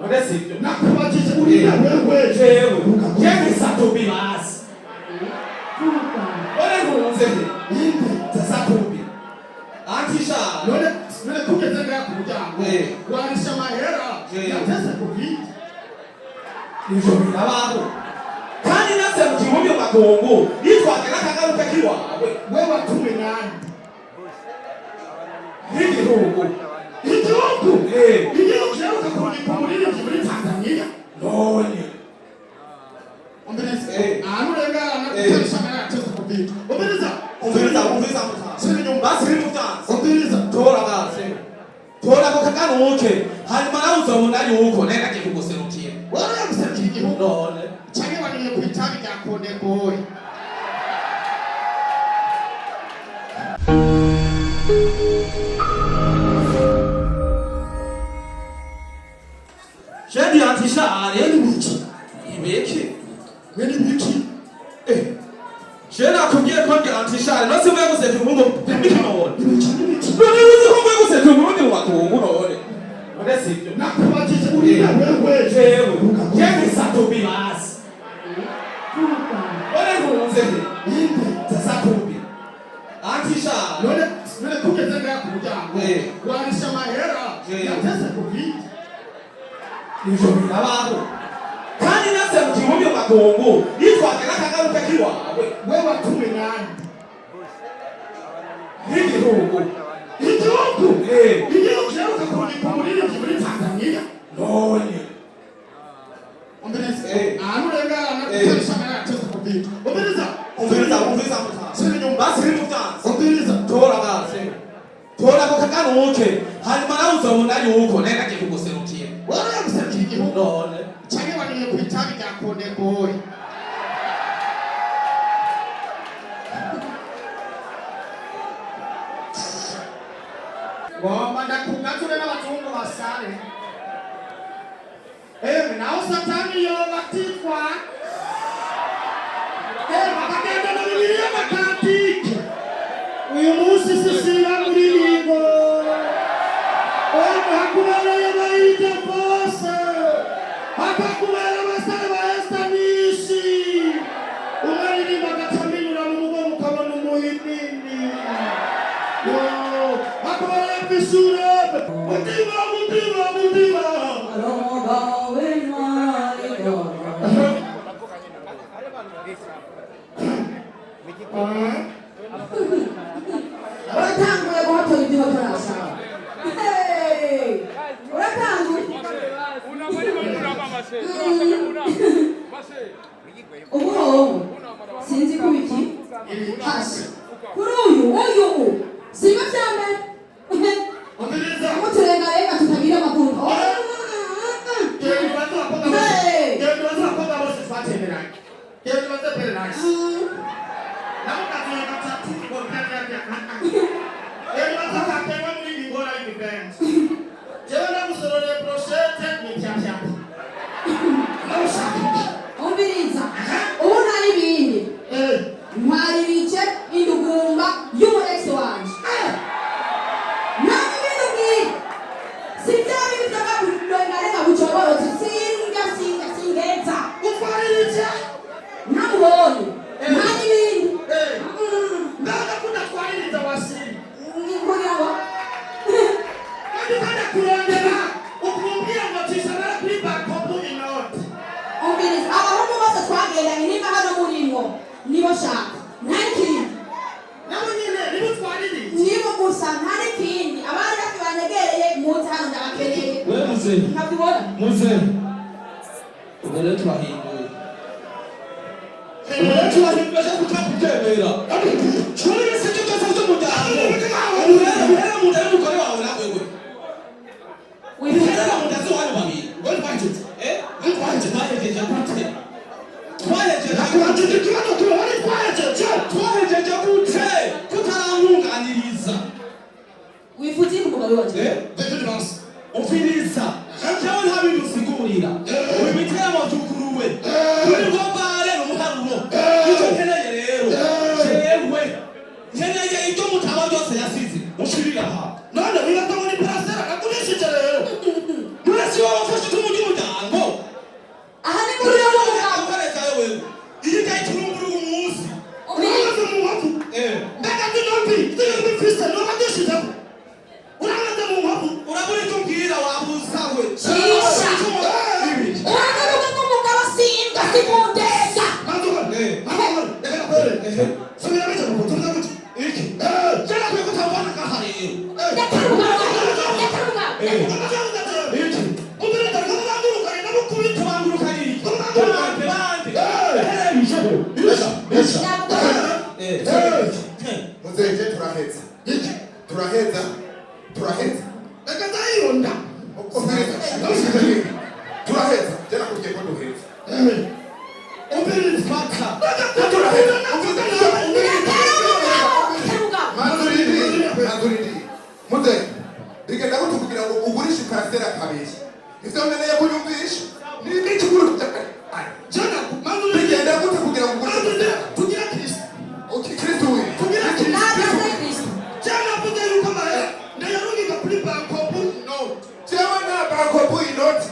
Odesivyo. Nakubatije uriya wewe. Jewe. Yenge satubi basi. Ole nkunze. Satubi. Antisha. None kugeze ngaha ku muryango. Warisha amahera. Yateze kubiki. Ivyo birabaho. Kandi nase mu gihumbi magongo yitwaje n'akagaruka kiwawe. Wewe watume nani? Igihugu. Igihugu kiheruka kurungika umuririmbyi muri Tanzania. None. Umbereza. Ahantu urengana gukoresha amahera yateze kubiki. Umbereza. Basi biri mu byansi. Umbereza. Tora basi. Tora ko kagaruke. Hanyuma nawe uzobona yuko nenda kikuguserukira. Wari yaguserukira igihugu. None. Canke waniye ku itabi rya Conde boy. Shendi antisha ari biki? Ibiki? Shenda akubwiye ko ngira antisha ari no simwe guseka ubungo bimiki none. None uzi ko mwe guseka ubundi mu bakungu none. Odesivyo. Nakubatije uriya wewe. Jewe. Yenge satubi basi. Ole nkunze. Satubi. Antisha. None kugeze ngaha ku muryango. Warisha amahera. Yateze kubiki. Ivyo birabaho. Kandi nase mu gihumbi magongo yitwaje n'akagaruka kiwawe. Wewe watume nani? Igihugu. Igihugu kiheruka kurungika umuririmbyi muri Tanzania. None. Umbereza. Ahantu urengana gukoresha amahera yateze kubiki. Umbereza. Basi biri mu byansi. Umbereza. Tora basi. Tora ko kagaruke. Hanyuma nawe uzobona yuko nenda kikuguserukira. Wari yaguserukira igihugu. None. Canke waniye ku itabi rya Conde boy. Ngomba ndakungature n'abazungu basare. Naho satani yo batitwa. Bakagenda na Bibiliya bakatike. Uyu munsi sisira muri ligo. Hakubereye abayite bose. Hakakubera abasare ba Estanishi. Umaririmba agacaminyura mu mugongo ukabona umuhinini. Hakubereye Bishurebe. Mutima. Uratanguye guhotora ibyo batarasaba. Ubu sinzi kubiki hasi kuri uyu siba cyane muturenga reka tutagira amakuru. Umviriza ubu ntari ibindi ntwaririce indugumba y'umu-ex wanje ntabwo ibintu bwira si bya bintu by'akarenga bucoborotse singeza Utwaririce ntamubonye nta n'ibindi ndaza kudatwaririza wasiri kugira ngo kandi kurondera ukumbwira ngo tishobora kuri bakopu inoti. Umviriza abahungu bose twagendanye niba hano murimo nibo shaka nta n'ikindi nabo nyine nibo twaririza nibo gusa nta n'ikindi abandi bose banyegereye munsi hano ndabakeneye. We muze. Ntabibona Muze. Ubwo rero turahinduye. Turahinduye cyo kutakubyemera. Shuri se cyo cyose cyo mujyana. Urera mudari mukore wawe nawe we. Urera mudazi wawe babiri. Ngoli kwanje. Kwanje twahejeje gute? Twahejeje gute? Kutarangunganiriza. wifuza umugabo wacu. Ufiriza. Cyawe nta bintu usigurira. Wibitera mu tukuruwe. Kuri ngobare umuharuro. Icyo keneye rero. Jewe. Keneye icyo mutaba byose yasize. Mushirira ha. None wibaza muri parasera akurishije rero. Murasi wabafashe tumugira. Nyumvisha. Ni chukuru kutaka. Jana mambo Nigenda gute kugira ngo tugira Kristo. Okay, Kristo we. Tugira Kristo. Ntabwo Kristo. Jana mvuze yuko ndayarungika kuri bankopu no. Jewe na bankopu inoti.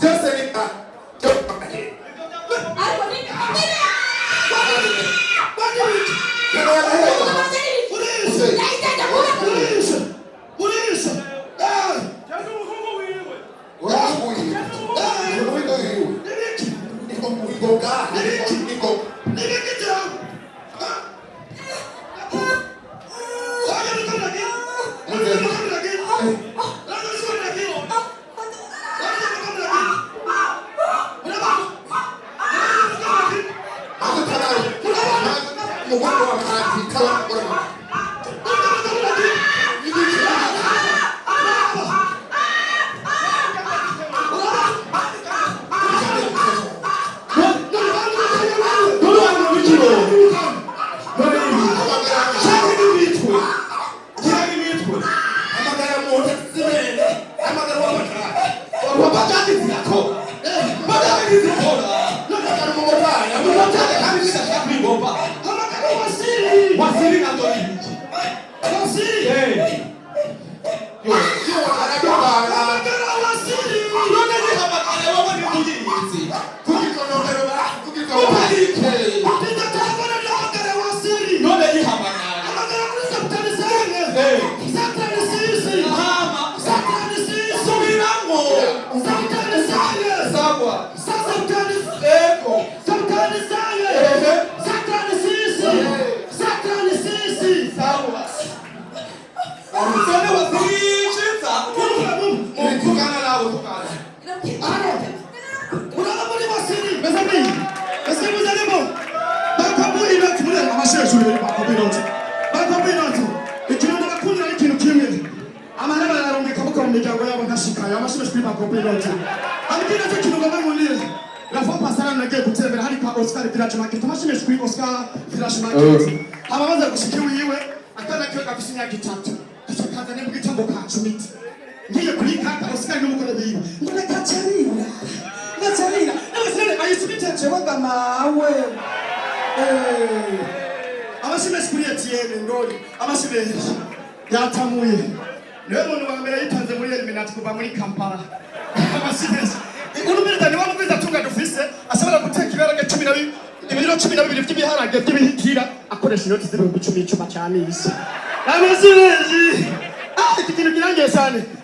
Byose ni a.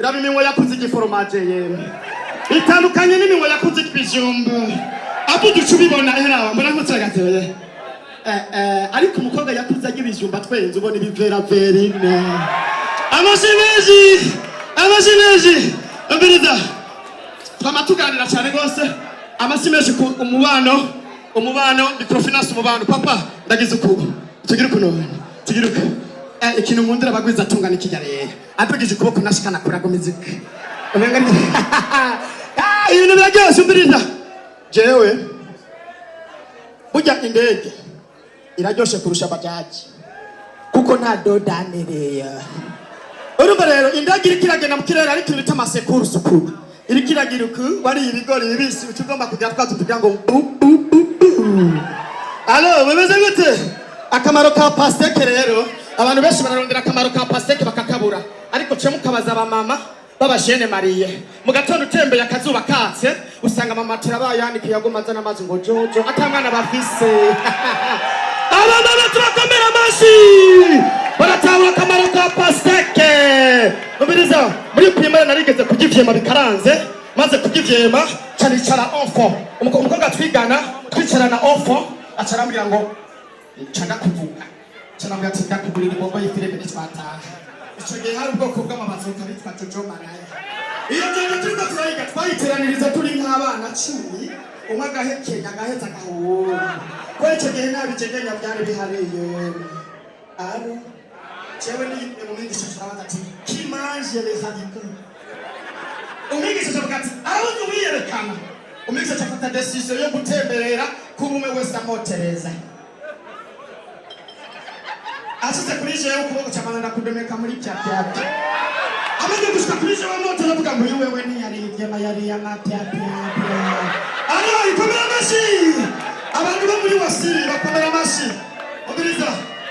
Ariko ni iminwa yakuze igiforomaje yemwe itandukanye n'iminwa yakuze ibijumba avuga icyo ubibona hera mbona nk'utsagateye ariko umukobwa yakuze ibijumba twenze ubona ibivera verine amasimeji mbiriza twamatuganira cyane rwose amasimeji ku umubano microfinance umubano papa ndagize ukuba tugira uko ikintu nkundira bagwiza tungana ikigareye atugije kuboko nashikana kurago muzika umenga ni ibintu byose umbiriza jewe burya indege iraryoshe kurusha bajaji kuko nta dodanereya urumva rero indege iri kiragenda mu kirere ariko ibita amasekuru sukuru iri kiragira uku bari ibigori bibisi utugomba kugira twatugira ngo alo bemeze gute akamaro ka pasteke rero abantu benshi bararondera akamaro ka pasteke bakakabura ariko cyo mukabaza abamama babashene mariye mu gatondo utembeye akazuba katse usanga mama turabayandikiye agomaza n'amazi ngo jojo atamwana bafise abana turakomera amashi baratahura akamaro ka pasteke ubiriza muri primaire narigeze kugivyema bikaranze maze kugivyema canicara enfant umukobwa twigana twicarana enfant acarambira ngo canga kuvuga cyangwa ati ndakugurira bombo y'ifilime n'itwataha icyo gihe hari ubwoko bw'amabazoka bitwa jojo maraya iyo ngendo turiko turayiga twayiteraniriza turi nk'abana 10 umwe agahekenya agaheza agahura ko icyo gihe nabicegenya byari bihariye aro jewe ni umwigisha turabaza ati kimanje les radicaux umwigisha avuga ati aho wiyerekana umwigisha afata decision yo gutemberera kuri umwe wese amotereza asize kuri jewe ukuboko cyamana ndakudomeka muri cyapyapya amaze gushika kuri jewe moto navuga ngo wewe ni yari ivyema yari yamatapya ano ikomera amashi abantu bo muri wasiri bakomera amashi umiriza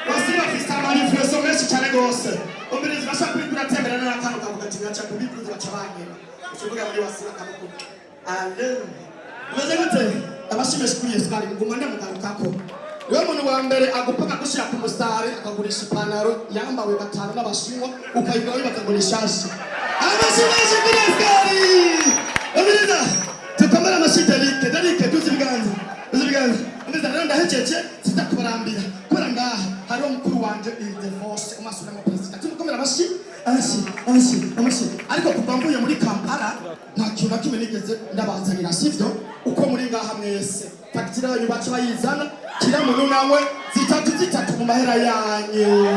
wasiri bafise amanifesto menshi cyane gose umiriza bashaka kwigura tembera n'akantu kavuga ati ngaca kubikuza bacabanyera ukivuga muri wasiri akamukuba ale umeze gute abashimeshi kuri Yesu bari ngumane mugarukako wewe muntu wa mbere agupaka gushira ku musare akagurisha ipantaro yambawe batanu n'abashinwa ukayigura bakagurisha shashi abashimeshi kuri Yesu bari umiriza tukomera amashiterike tuzibiganza umiriza rero ndahejeje sitakubarambira kubera ngaha hari umukuru wanje vyose umasura mu president tumukomera amashi ariko kuva mvuye muri Kampala nta kintu nakimwe nigeze ndabazanira sivyo uko muri ngaha mwese takitira banyu bacu bayizana kira muntu nawe zitatu mu mahera yanyu